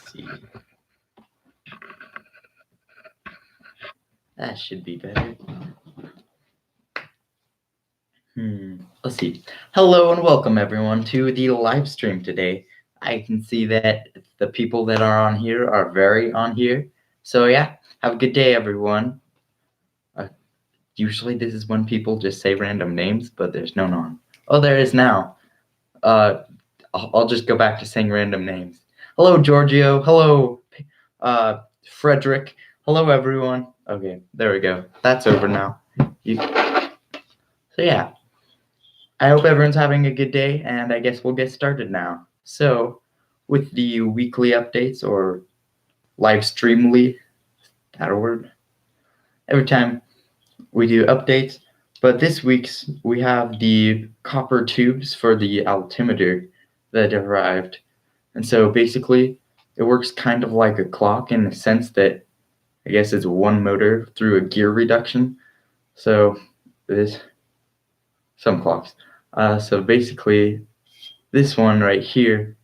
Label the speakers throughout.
Speaker 1: see. That should be better. Let's see. Hello and welcome everyone to the live stream today. I can see that the people that are on here are very on here. So yeah, have a good day everyone. Usually this is when people just say random names, but there's no on. Oh, there is now. I'll just go back to saying random names. Hello, Giorgio. Hello, Frederick. Hello, everyone. Okay, there we go. That's over now. So yeah, I hope everyone's having a good day, and I guess we'll get started now. So, with the weekly updates or live streamly, that a word? Every time we do updates, but this week's we have the copper tubes for the altimeter that arrived. And so basically, it works kind of like a clock in the sense that I guess it's one motor through a gear reduction. So there's some clocks. So basically, this one right here,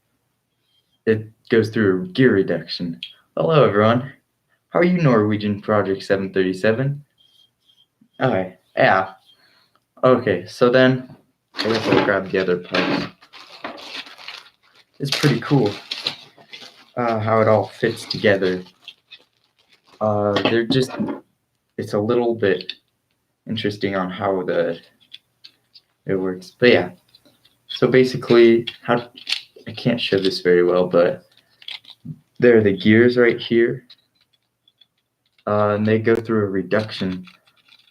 Speaker 1: it goes through a gear reduction. Hello, everyone. How are you, Norwegian Project 737? Okay, yeah. Okay, so then I guess I'll grab the other parts. It's pretty cool how it all fits together. It's a little bit interesting on how it works. But yeah, so basically, I can't show this very well, but there are the gears right here, and they go through a reduction,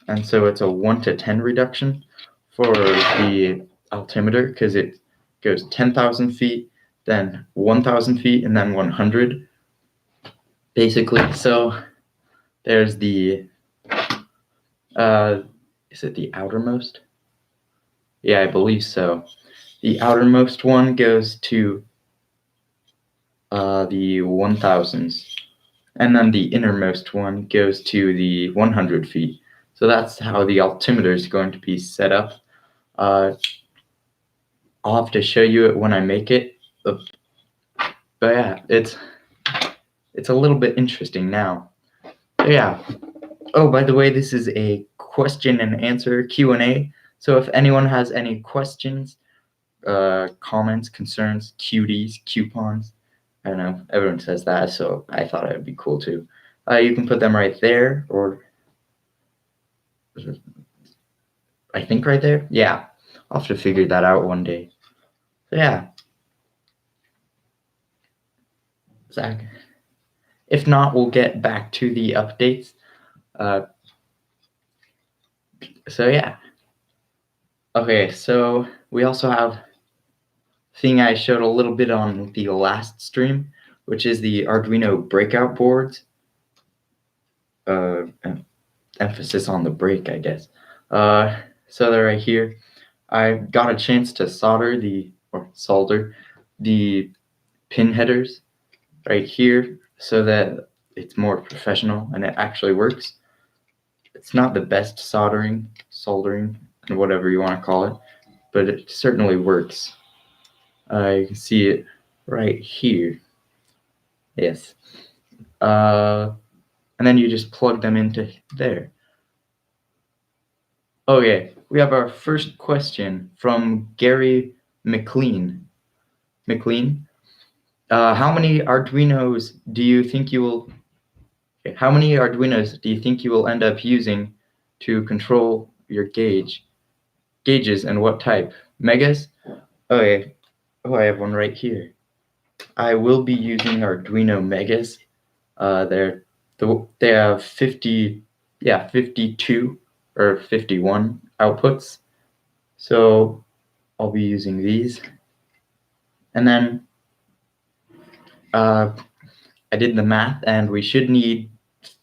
Speaker 1: and so it's a 1 to 10 reduction for the altimeter because it goes 10,000 feet, then 1,000 feet, and then 100. Basically, so there's the is it the outermost? Yeah, I believe so. The outermost one goes to the 1000s, and then the innermost one goes to the 100 feet. So that's how the altimeter is going to be set up. I'll have to show you it when I make it. But yeah, it's a little bit interesting now. So yeah. Oh, by the way, this is a question and answer Q&A. So if anyone has any questions, comments, concerns, cuties, coupons, I don't know, everyone says that, so I thought it would be cool too. You can put them right there, or I think right there. Yeah, I'll have to figure that out one day. So yeah. Zach. If not, we'll get back to the updates. So yeah. Okay, so we also have thing I showed a little bit on the last stream, which is the Arduino breakout boards. Emphasis on the break, I guess. So they're right here. I got a chance to solder the pin headers right here so that it's more professional and it actually works. It's not the best soldering, and whatever you want to call it, but it certainly works. You can see it right here. Yes. And then you just plug them into there. Okay, we have our first question from Gary McLean. How many Arduinos do you think you will end up using to control your gauges, and what type? Megas? Okay. Oh, I have one right here. I will be using Arduino Megas. They have 52 or 51 outputs. So I'll be using these. And then I did the math, and we should need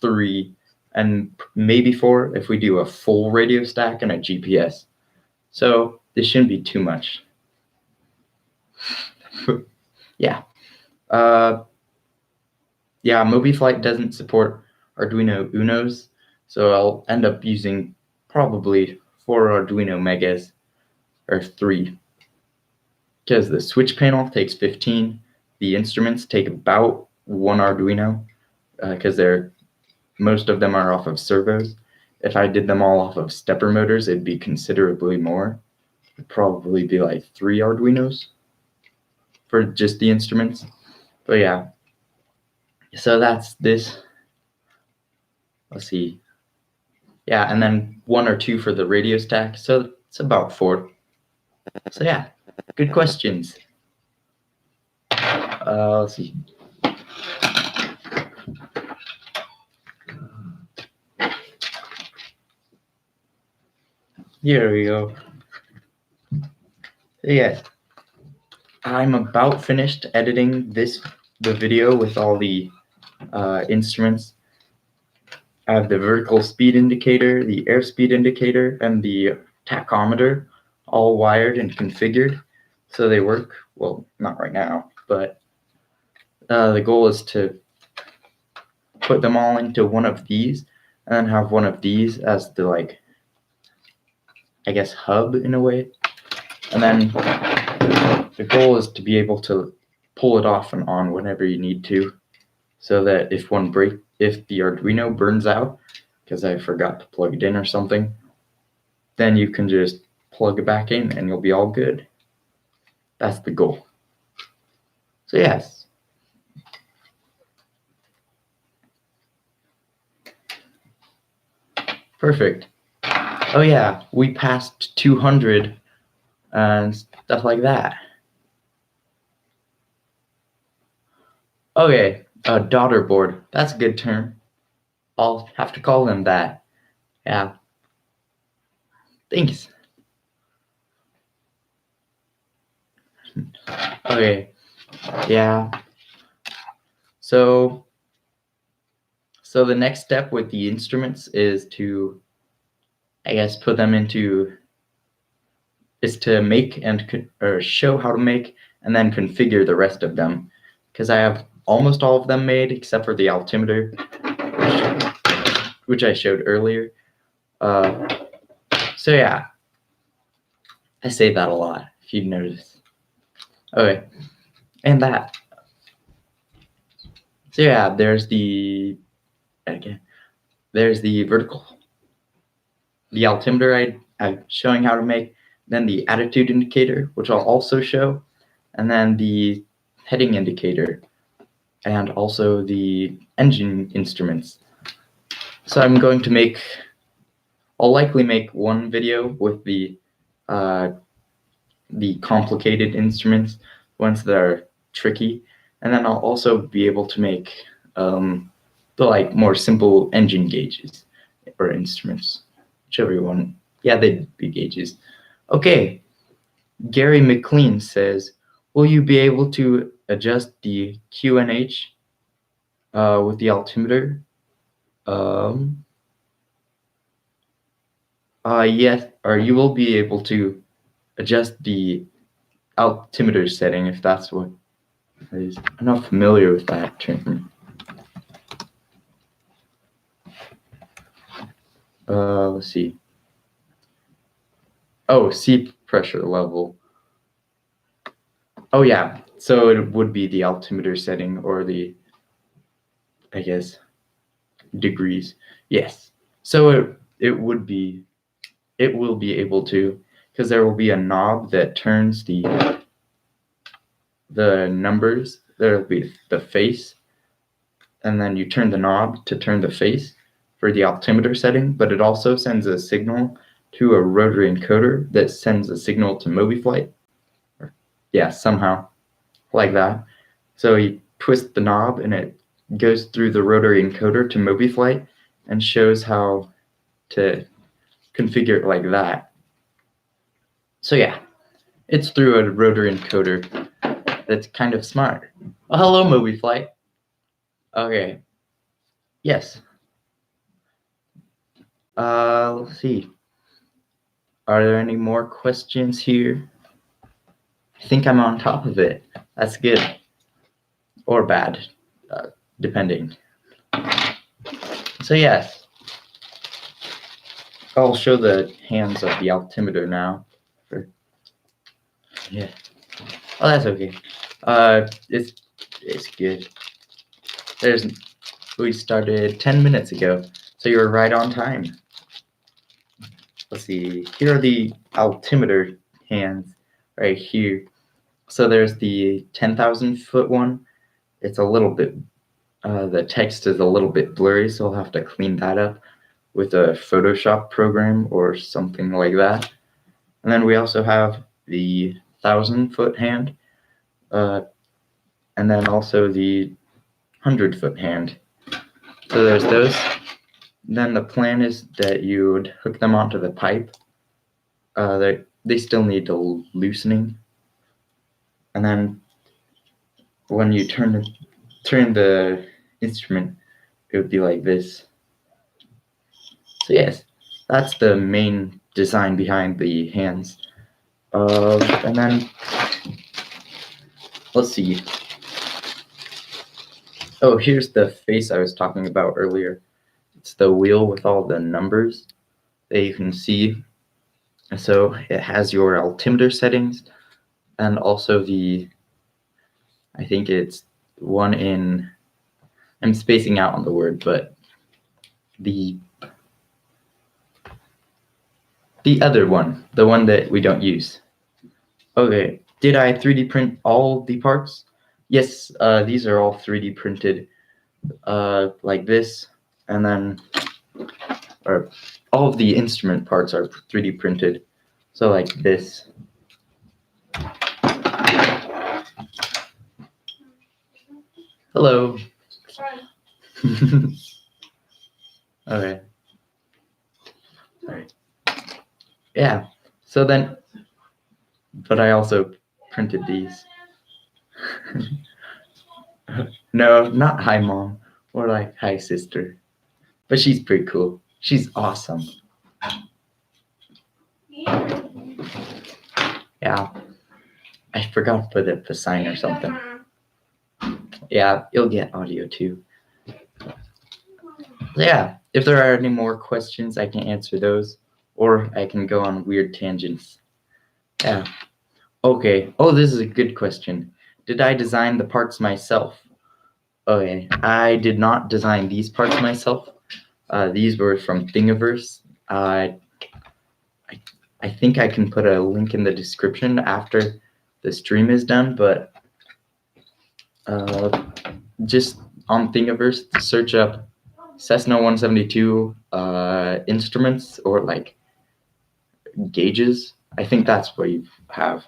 Speaker 1: 3 and maybe 4 if we do a full radio stack and a GPS. So this shouldn't be too much. Yeah. Yeah, MobiFlight doesn't support Arduino Unos, so I'll end up using probably 4 Arduino Megas, or 3, because the switch panel takes 15, the instruments take about one Arduino because most of them are off of servos. If I did them all off of stepper motors, it'd be considerably more. It'd probably be like 3 Arduinos for just the instruments. But yeah, so that's this. Let's see. Yeah, and then 1 or 2 for the radio stack. So it's about 4. So yeah, good questions. Let's see. Here we go. So yeah, I'm about finished editing the video with all the instruments. I have the vertical speed indicator, the airspeed indicator, and the tachometer all wired and configured so they work. Well, not right now, but the goal is to put them all into one of these and then have one of these as the, like, I guess, hub in a way. And then the goal is to be able to pull it off and on whenever you need to, so that if the Arduino burns out because I forgot to plug it in or something, then you can just plug it back in and you'll be all good. That's the goal. So yes. Perfect. Oh yeah, we passed 200 and stuff like that. Okay, daughter board. That's a good term. I'll have to call them that. Yeah. Thanks. Okay. Yeah. So the next step with the instruments is to, I guess, put them into, is to make or show how to make and then configure the rest of them, because I have almost all of them made except for the altimeter, which I showed earlier. So yeah, I say that a lot if you notice. Okay, and that. So yeah, there's the vertical, the altimeter I'm showing how to make, then the attitude indicator, which I'll also show, and then the heading indicator, and also the engine instruments. So I'll likely make one video with the complicated instruments, ones that are tricky, and then I'll also be able to make the more simple engine gauges or instruments, whichever one. Yeah, they'd be gauges. Okay, Gary McLean says, will you be able to adjust the QNH with the altimeter? Yes, or you will be able to adjust the altimeter setting if that's what it is. I'm not familiar with that term. Let's see. Oh, seat pressure level. Oh yeah, so it would be the altimeter setting or the, I guess, degrees. Yes. So it will be able to, because there will be a knob that turns the numbers. There'll be the face, and then you turn the knob to turn the face for the altimeter setting, but it also sends a signal to a rotary encoder that sends a signal to MobiFlight. Yeah, somehow like that. So you twist the knob and it goes through the rotary encoder to MobiFlight and shows how to configure it like that. So yeah, it's through a rotary encoder. That's kind of smart. Oh, hello, MobiFlight. Okay. Yes. Let's see. Are there any more questions here? I think I'm on top of it. That's good. Or bad, depending. So yes. I'll show the hands of the altimeter now. Yeah. Oh, that's okay. It's good. We started 10 minutes ago, so you're right on time. Let's see. Here are the altimeter hands right here. So there's the 10,000 foot one. It's a little bit, the text is a little bit blurry, so I'll have to clean that up with a Photoshop program or something like that. And then we also have the 1,000 foot hand, and then also the 100 foot hand. So there's those. Then the plan is that you would hook them onto the pipe. They still need loosening. And then when you turn the instrument, it would be like this. So yes, that's the main design behind the hands. And then let's see. Oh, here's the face I was talking about earlier. It's the wheel with all the numbers that you can see. So it has your altimeter settings and also I think it's one in, I'm spacing out on the word, but the other one, the one that we don't use. Okay, did I 3D print all the parts? Yes, these are all 3D printed like this, and then all of the instrument parts are 3D printed, so like this. Hello. Okay. Alright. Yeah, so then, but I also printed these. No, not hi mom, more like hi sister. But she's pretty cool. She's awesome. Yeah. I forgot to put up a sign or something. Yeah, you'll get audio too. Yeah, if there are any more questions, I can answer those, or I can go on weird tangents. Yeah. Okay. Oh, this is a good question. Did I design the parts myself? Okay, I did not design these parts myself. These were from Thingiverse. I think I can put a link in the description after the stream is done, but just on Thingiverse, search up Cessna 172 instruments or like gauges. I think that's what you have.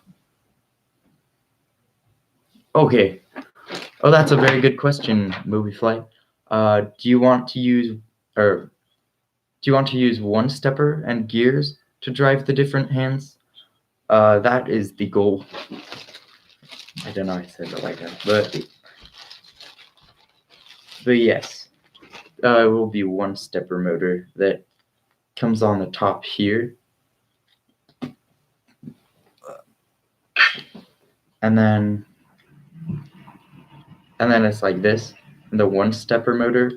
Speaker 1: Okay. Oh, that's a very good question, Movie Flight. Do you want to use one stepper and gears to drive the different hands? That is the goal. I don't know. I said it like that, but yes, it will be one stepper motor that comes on the top here, and then it's like this. And the one stepper motor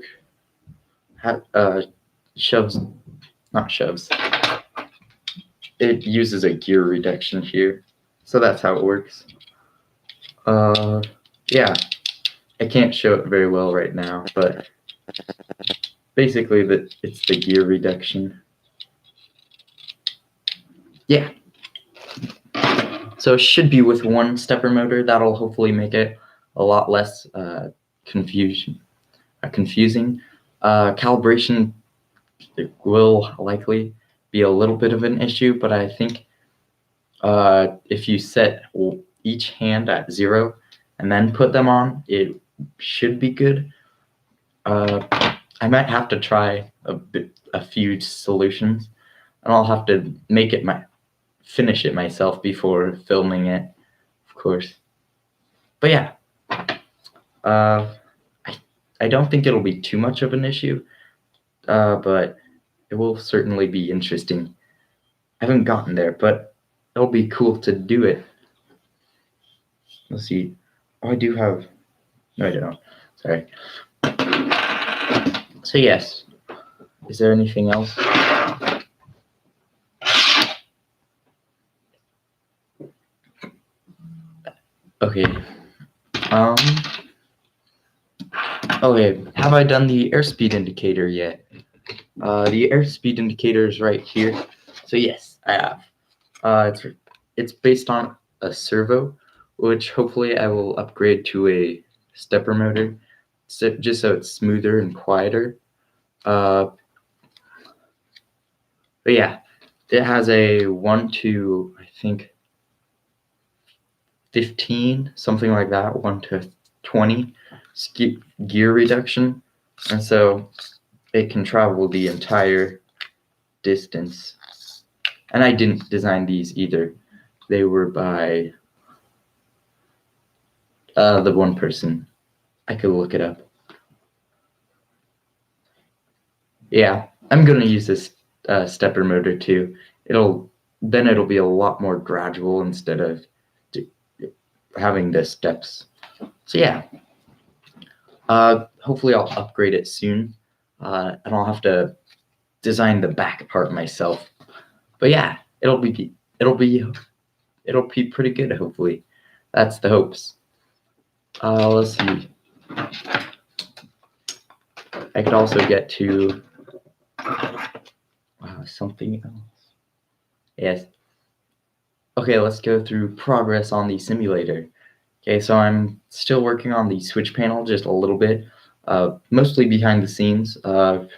Speaker 1: not shoves. It uses a gear reduction here, so that's how it works. Yeah, I can't show it very well right now, but basically it's the gear reduction. Yeah. So it should be with one stepper motor. That'll hopefully make it a lot less confusing. Calibration will likely be a little bit of an issue, but I think if you set each hand at 0 and then put them on, it should be good. I might have to try a few solutions, and I'll have to finish it myself before filming it, of course. But yeah, I don't think it'll be too much of an issue, but it will certainly be interesting. I haven't gotten there, but it'll be cool to do it. Let's see. Oh, I do have. No, I don't. Sorry. So yes. Is there anything else? Okay. Okay, have I done the airspeed indicator yet? The airspeed indicator is right here. So yes, I have. It's based on a servo, which hopefully I will upgrade to a stepper motor, just so it's smoother and quieter. Uh, but yeah, it has a 1 to I think 15, something like that, 1 to 20 gear reduction, and so it can travel the entire distance. And I didn't design these either. They were by the one person. I could look it up. Yeah, I'm gonna use this stepper motor too. It'll be a lot more gradual instead of having the steps. So yeah, hopefully I'll upgrade it soon, and I'll have to design the back part myself. But yeah, it'll be pretty good. Hopefully, that's the hopes. Let's see. I could also get to something else. Yes. Okay, let's go through progress on the simulator. Okay, so I'm still working on the switch panel just a little bit, mostly behind the scenes. I'm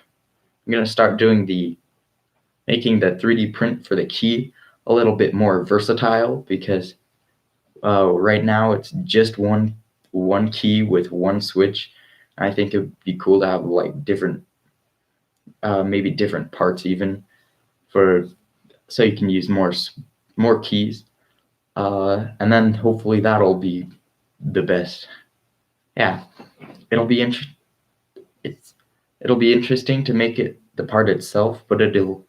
Speaker 1: gonna start making the 3D print for the key a little bit more versatile because right now it's just one key with one switch. I think it would be cool to have like different, maybe different parts even so you can use more keys, and then hopefully that'll be the best. Yeah, it'll be it's it'll be interesting to make it the part itself, but it'll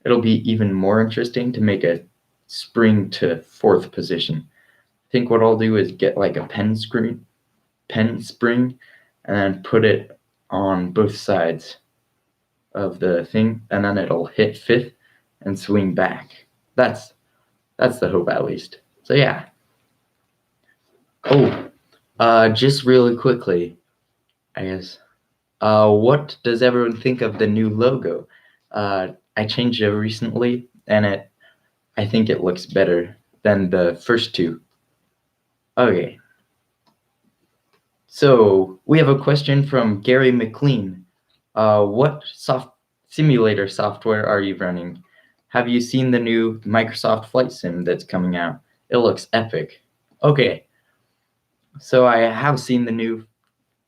Speaker 1: be even more interesting to make a spring to fourth position. I think what I'll do is get like a pen spring, and then put it on both sides of the thing, and then it'll hit fifth and swing back. That's the hope at least. So yeah. Oh, just really quickly, I guess. What does everyone think of the new logo? I changed it recently, and I think it looks better than the first two. Okay, so we have a question from Gary McLean. What simulator software are you running? Have you seen the new Microsoft Flight Sim that's coming out? It looks epic. Okay, so I have seen the new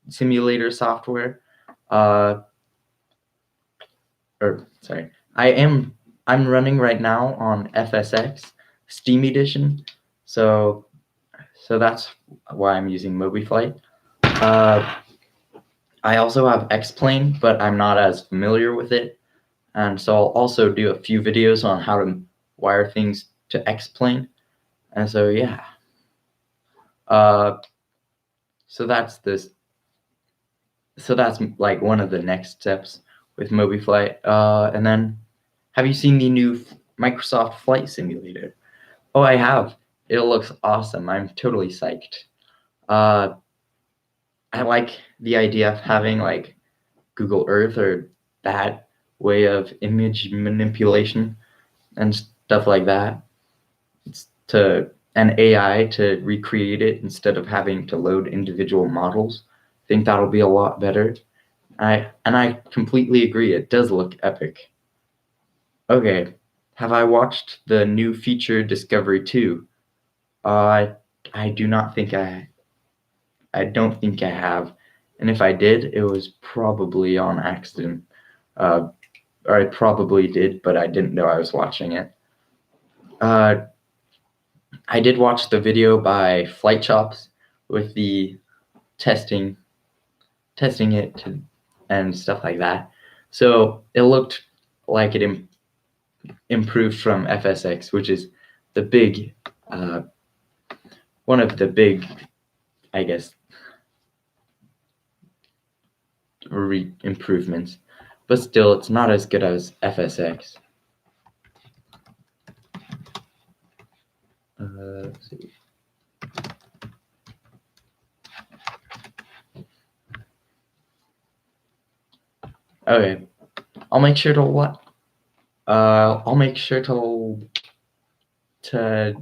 Speaker 1: simulator software. Uh, or sorry, I'm running right now on FSX Steam Edition, so that's why I'm using MobiFlight. Uh, I also have X-Plane, but I'm not as familiar with it, and so I'll also do a few videos on how to wire things to X-Plane, and so yeah. Uh, so that's this. So that's like one of the next steps with MobiFlight. And then, have you seen the new Microsoft Flight Simulator? Oh, I have. It looks awesome. I'm totally psyched. Uh, I like the idea of having like Google Earth or that way of image manipulation and stuff like that. It's to an AI to recreate it instead of having to load individual models. I think that'll be a lot better. I completely agree. It does look epic. Okay, have I watched the new feature Discovery 2? Uh, I do not think I don't think I have, and if I did, it was probably on accident. Uh, or I probably did, but I didn't know I was watching it. Uh, I did watch the video by Flight Chops with the testing it and stuff like that. So it looked like it improved from FSX, which is the big, uh, one of the big, I guess, improvements. But still, it's not as good as FSX. Let's see. Okay, I'll make sure to what? I'll make sure to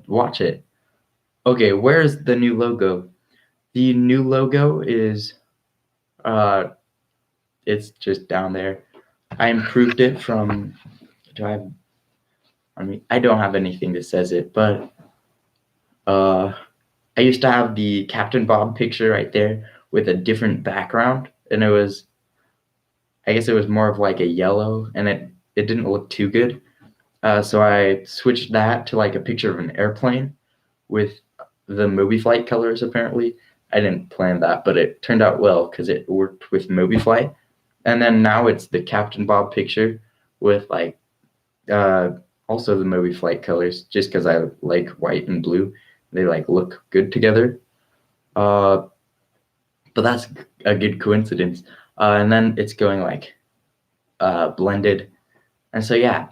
Speaker 1: watch it. Okay, where's the new logo? The new logo is uh, it's just down there. I improved it from. Do I have? I mean, I don't have anything that says it, but uh, I used to have the Captain Bob picture right there with a different background, and it was. I guess it was more of like a yellow, and it didn't look too good. So I switched that to like a picture of an airplane with the Movie Flight colors. Apparently, I didn't plan that, but it turned out well because it worked with Movie Flight. And then now it's the Captain Bob picture with like uh, also the Movie Flight colors, just because I like white and blue. They like look good together. Uh, but that's a good coincidence. And then it's going like blended, and so yeah.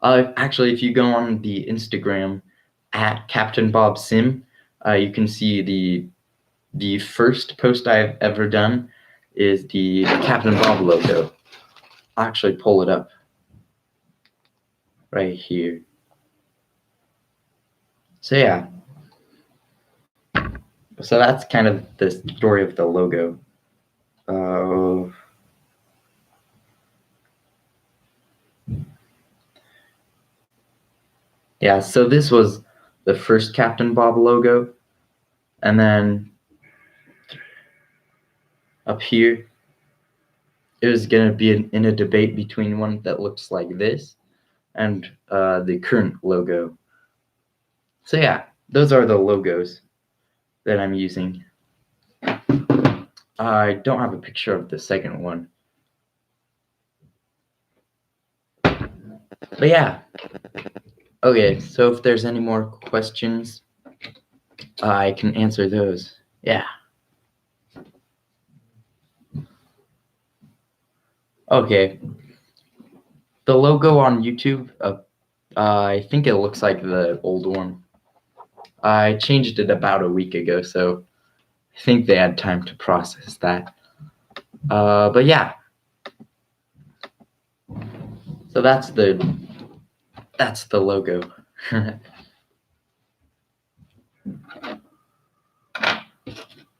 Speaker 1: Actually, if you go on the Instagram at Captain Bob Sim, you can see the first post I've ever done is the Captain Bob logo. I'll actually pull it up right here. So yeah, so that's kind of the story of the logo. Yeah, so this was the first Captain Bob logo, and then up here it was gonna be in a debate between one that looks like this and the current logo. So yeah, those are the logos that I'm using. I don't have a picture of the second one. But yeah. Okay, so if there's any more questions, I can answer those. Yeah. Okay. The logo on YouTube, I think it looks like the old one. I changed it about a week ago, so I think they had time to process that. But yeah. So that's the logo.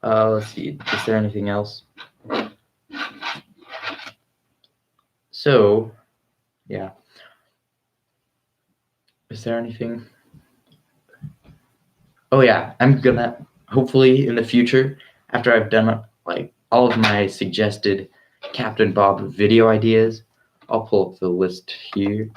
Speaker 1: Let's see. Is there anything else? So, yeah. Is there anything? Oh yeah, I'm gonna hopefully in the future, after I've done like all of my suggested Captain Bob video ideas, I'll pull up the list here.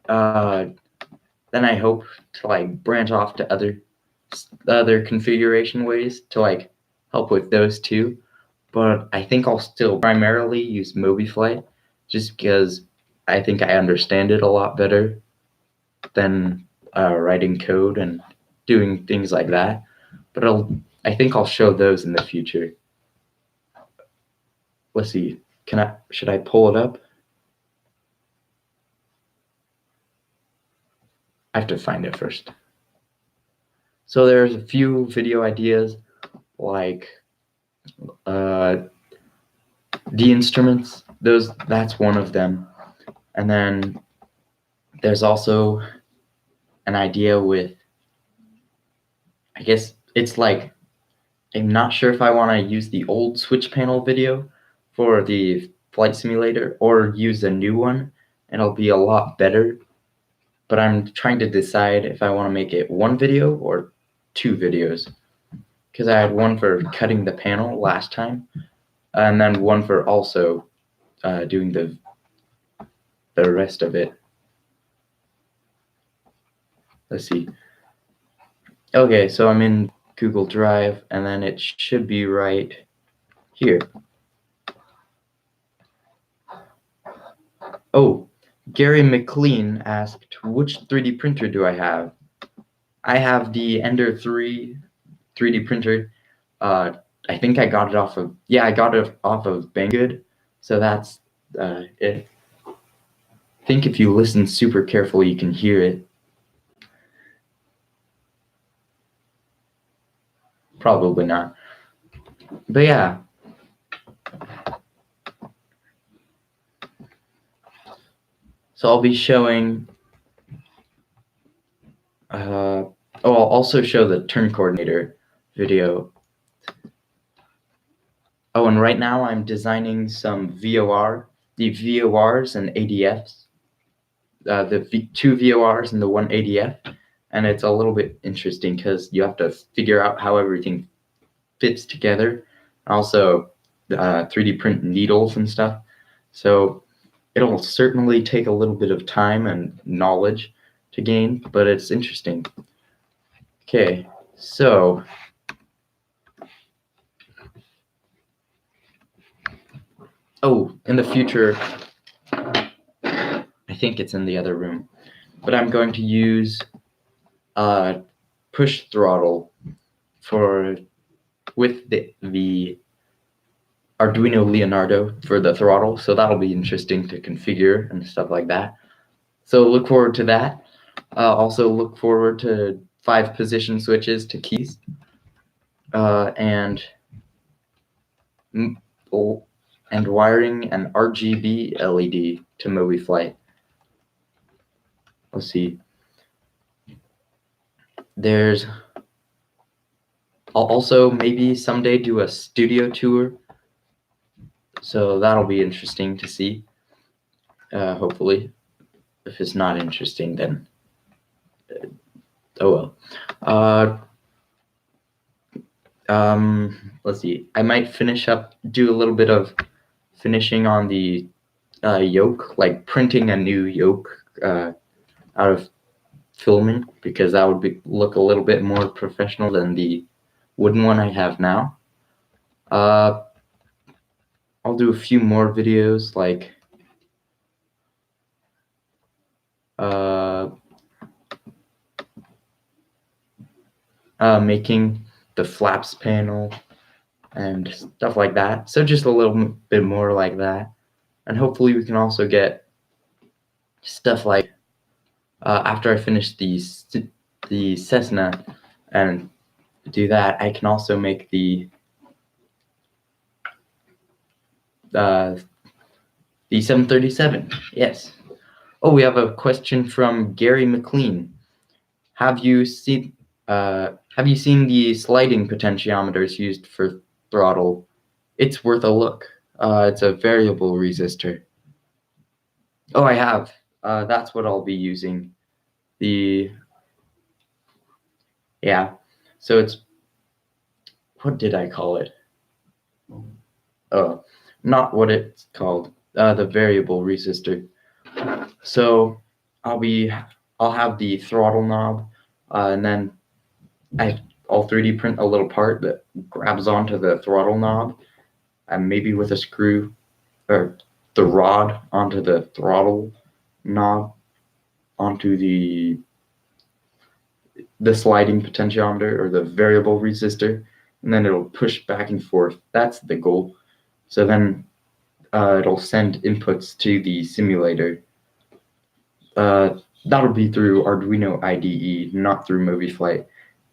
Speaker 1: Then I hope to like branch off to other configuration ways to like help with those too. But I think I'll still primarily use MovieFlight just because I think I understand it a lot better than writing code and doing things like that. But I think I'll show those in the future. Let's see. Should I pull it up? I have to find it first. So there's a few video ideas like the instruments. That's one of them. And then there's also an idea with, I guess it's like, I'm not sure if I want to use the old switch panel video for the flight simulator or use a new one, and it'll be a lot better. But I'm trying to decide if I want to make it one video or two videos, because I had one for cutting the panel last time, and then one for also doing the rest of it. Let's see. Okay, so I'm in Google Drive, and then it should be right here. Oh, Gary McLean asked, which 3D printer do I have? I have the Ender 3 3D printer. I think I got it off of, I got it off of Banggood. So that's it. I think if you listen super carefully, you can hear it. Probably not. But yeah. So I'll be showing, I'll also show the turn coordinator video. Oh, and right now I'm designing some the VORs and ADFs, two VORs and the one ADF. And it's a little bit interesting because you have to figure out how everything fits together. Also, 3D print needles and stuff. So it'll certainly take a little bit of time and knowledge to gain, but it's interesting. Okay, so in the future, I think it's in the other room, but I'm going to use push throttle with the Arduino Leonardo for the throttle, so that'll be interesting to configure and stuff like that. So look forward to that. Also look forward to 5 position switches to keys, and wiring an RGB LED to MobiFlight. Let's see. I'll also maybe someday do a studio tour, so that'll be interesting to see. Hopefully, if it's not interesting, then oh well. Let's see. I might do a little bit of finishing on the yoke, like printing a new yoke out of filming, because that would look a little bit more professional than the wooden one I have now. I'll do a few more videos, like making the flaps panel and stuff like that. So just a little bit more like that. And hopefully we can also get stuff like, after I finish the Cessna and do that, I can also make the 737. Yes. Oh, we have a question from Gary McLean. Have you seen the sliding potentiometers used for throttle? It's worth a look. It's a variable resistor. Oh, I have. That's what I'll be using. Yeah. So it's, what did I call it? Oh, not what it's called. The variable resistor. So I'll have the throttle knob, and then I'll 3D print a little part that grabs onto the throttle knob, and maybe with a screw, or the rod onto the throttle knob, onto the sliding potentiometer or the variable resistor, and then it'll push back and forth. That's the goal. So then it'll send inputs to the simulator. That'll be through Arduino IDE, not through MobiFlight,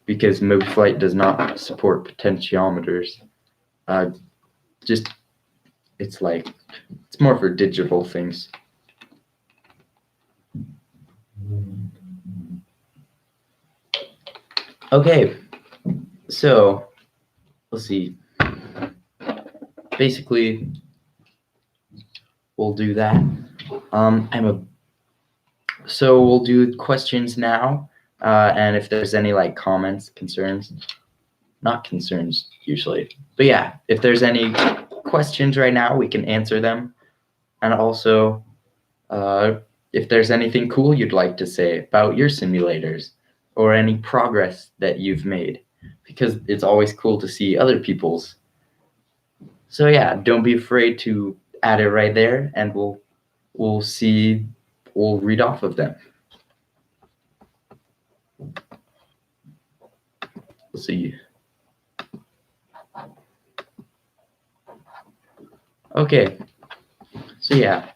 Speaker 1: because MobiFlight does not support potentiometers. It's more for digital things. Okay, so let's see. Basically, we'll do that. So we'll do questions now, and if there's any comments, concerns, not concerns usually, but yeah, if there's any questions right now, we can answer them. And also, if there's anything cool you'd like to say about your simulators or any progress that you've made, because it's always cool to see other people's. So yeah, don't be afraid to add it right there, and we'll read off of them. Let's see. Okay, so yeah,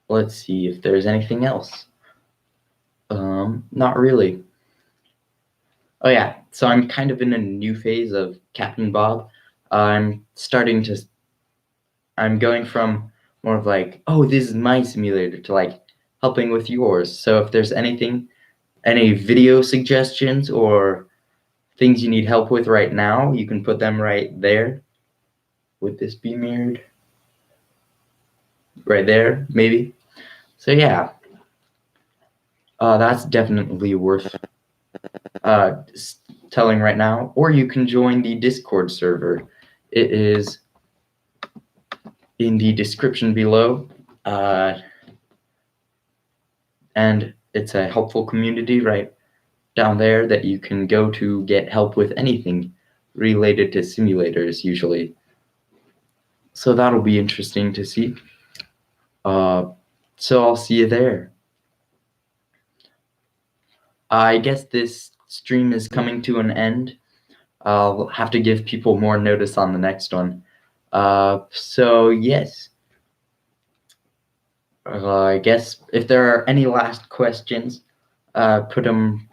Speaker 1: let's see if there's anything else. Not really. Oh yeah, So I'm kind of in a new phase of Captain Bob. I'm starting to. I'm going from more of like, oh, this is my simulator, to like helping with yours. So if there's anything, any video suggestions or things you need help with right now, you can put them right there. Would this be mirrored? Right there, maybe. So yeah, that's definitely worth telling right now. Or you can join the Discord server. It is in the description below. And it's a helpful community right down there that you can go to get help with anything related to simulators usually. So that'll be interesting to see. So I'll see you there. I guess this stream is coming to an end. I'll have to give people more notice on the next one. So yes. I guess if there are any last questions, put them.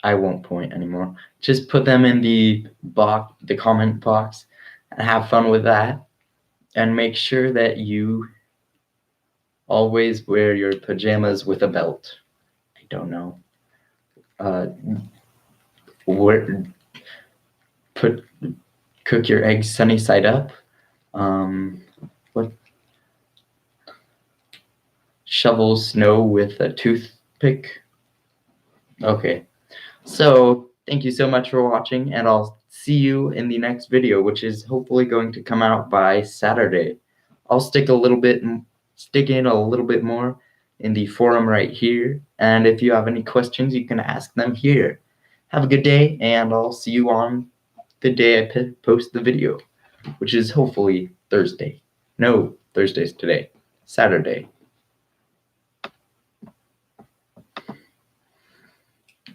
Speaker 1: I won't point anymore. Just put them in the comment box, and have fun with that. And make sure that you always wear your pajamas with a belt. I don't know. Cook your eggs sunny side up. What? Shovel snow with a toothpick. Okay. So thank you so much for watching, and I'll see you in the next video, which is hopefully going to come out by Saturday. I'll stick in a little bit more in the forum right here, and if you have any questions, you can ask them here. Have a good day, and I'll see you on the day I post the video, which is hopefully Thursday. No, Thursday's today. Saturday.